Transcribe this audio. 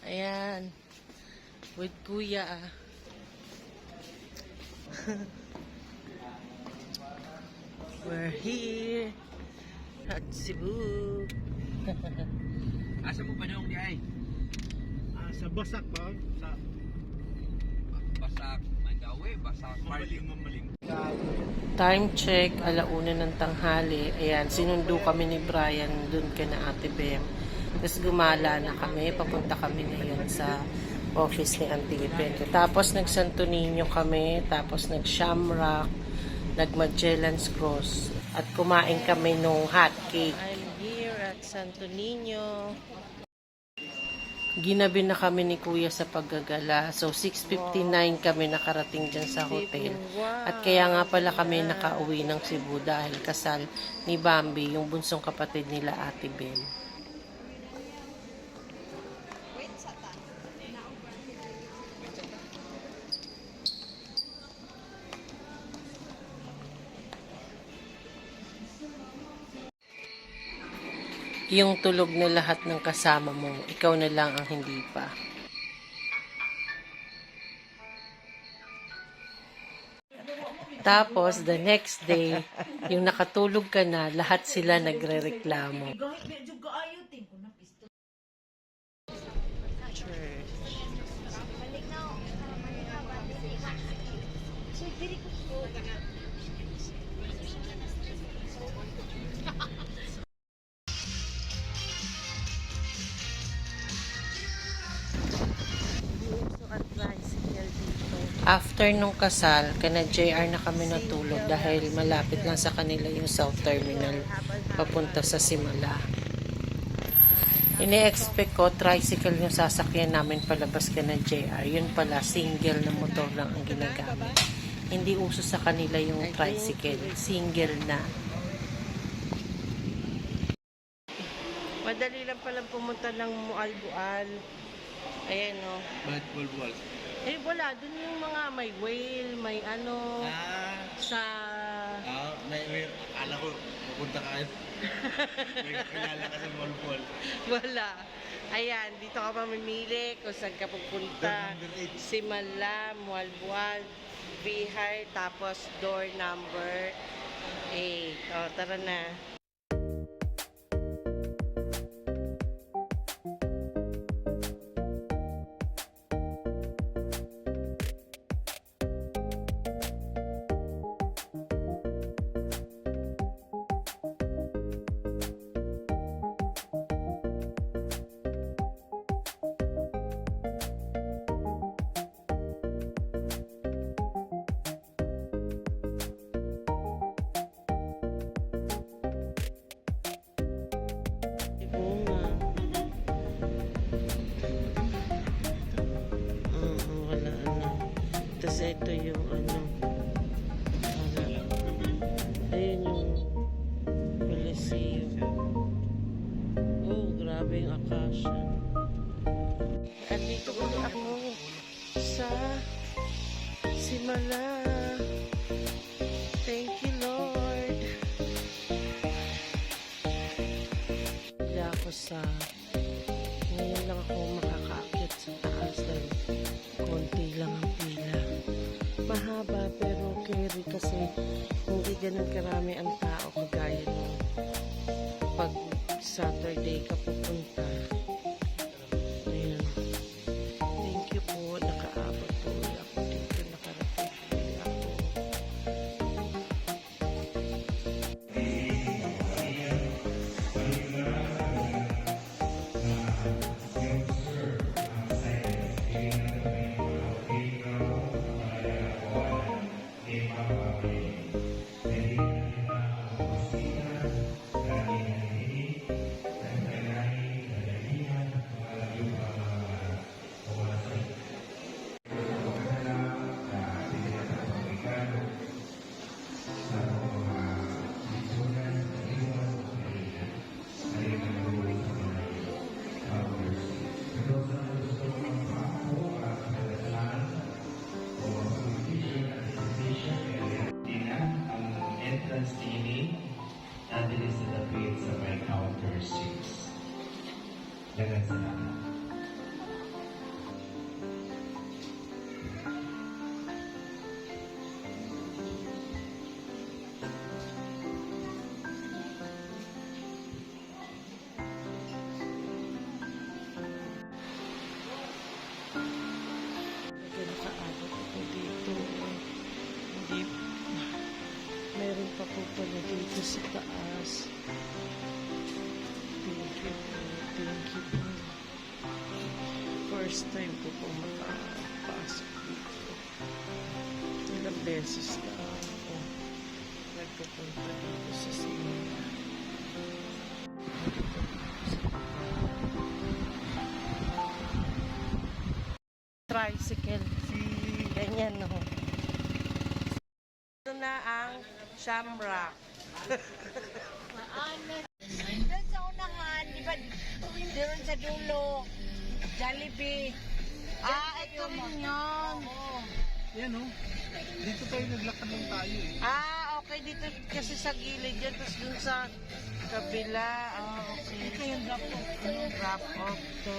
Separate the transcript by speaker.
Speaker 1: Ayan. With kuya. We're here at Cebu.
Speaker 2: Asa mo pa nung di ay?
Speaker 3: Sa Basak pa. Sa
Speaker 2: Basak, Mandawi, Basak,
Speaker 3: Mamaling.
Speaker 1: Time check, 1:00 ng tanghali. Ayan, sinundo kami ni Brian dun ka na Ate Bem. Tapos gumala na kami. Papunta kami ngayon sa office ni Auntie Ben. Tapos nag-Santo Niño kami. Tapos nag-Shamrock. Nag-Magellan's Cross. At kumain kami nung hot cake. I'm here at Santo Niño. Ginabi na kami ni Kuya sa paggagala. So, 6:59 kami nakarating dyan sa hotel. At kaya nga pala kami nakauwi ng Cebu dahil kasal ni Bambi, yung bunsong kapatid nila Ate Ben. Yung tulog na lahat ng kasama mo, ikaw na lang ang hindi pa. Tapos, the next day, yung nakatulog ka na, lahat sila nagre-reklamo. After nung kasal, kana JR na kami natulog dahil malapit lang sa kanila yung South Terminal papunta sa Simala. Ini-expect ko tricycle yung sasakyan namin palabas kana JR. Yun pala, single na motor lang ang ginagamit. Hindi uso sa kanila yung tricycle. Single na. Madali lang palang pumunta ng Mualbual. Ayan o.
Speaker 3: Bakit bulbul?
Speaker 1: Eh wala, dun yung mga may whale, may ano, sa...
Speaker 3: May akala ko, pupunta ka may kakilala ka sa bulbul.
Speaker 1: Wala. Ayan, dito ka mamimili kung saan ka pupunta. Simala, Mualbual, Bihar, tapos door number 8. O, tara na. Tapos ito yung ano, ayun yung Coliseum. Oh, grabe yung Acacia. At dito ulit ako sa Simala. Thank you, Lord. Hindi ako sa ngayon lang ako makakaakyat sa taas dahil konti lang ang pila. Mahaba pero carry kasi hindi ganun karami ang tao kagaya nung pag Saturday ka pupunta. Ayan. Thank you po. Nakaabot po ako dito. Nakarating po ako.
Speaker 4: Dagan salamat.
Speaker 1: First time ko po makapasok dito. Ilang beses na ako nagpupunta dito sa Sinay. Tricycle. Ganyan, no? Ito na ang Shamrock.
Speaker 4: Doon sa unahan, di ba? Doon sa dulo. Jollibee. Ito rin yun.
Speaker 3: Yan o. Dito tayo naglakad lang tayo eh.
Speaker 1: Okay. Dito kasi sa gilid yun. Tapos dun sa kabila. Okay.
Speaker 4: Ito yung drop off.
Speaker 1: Drop off to.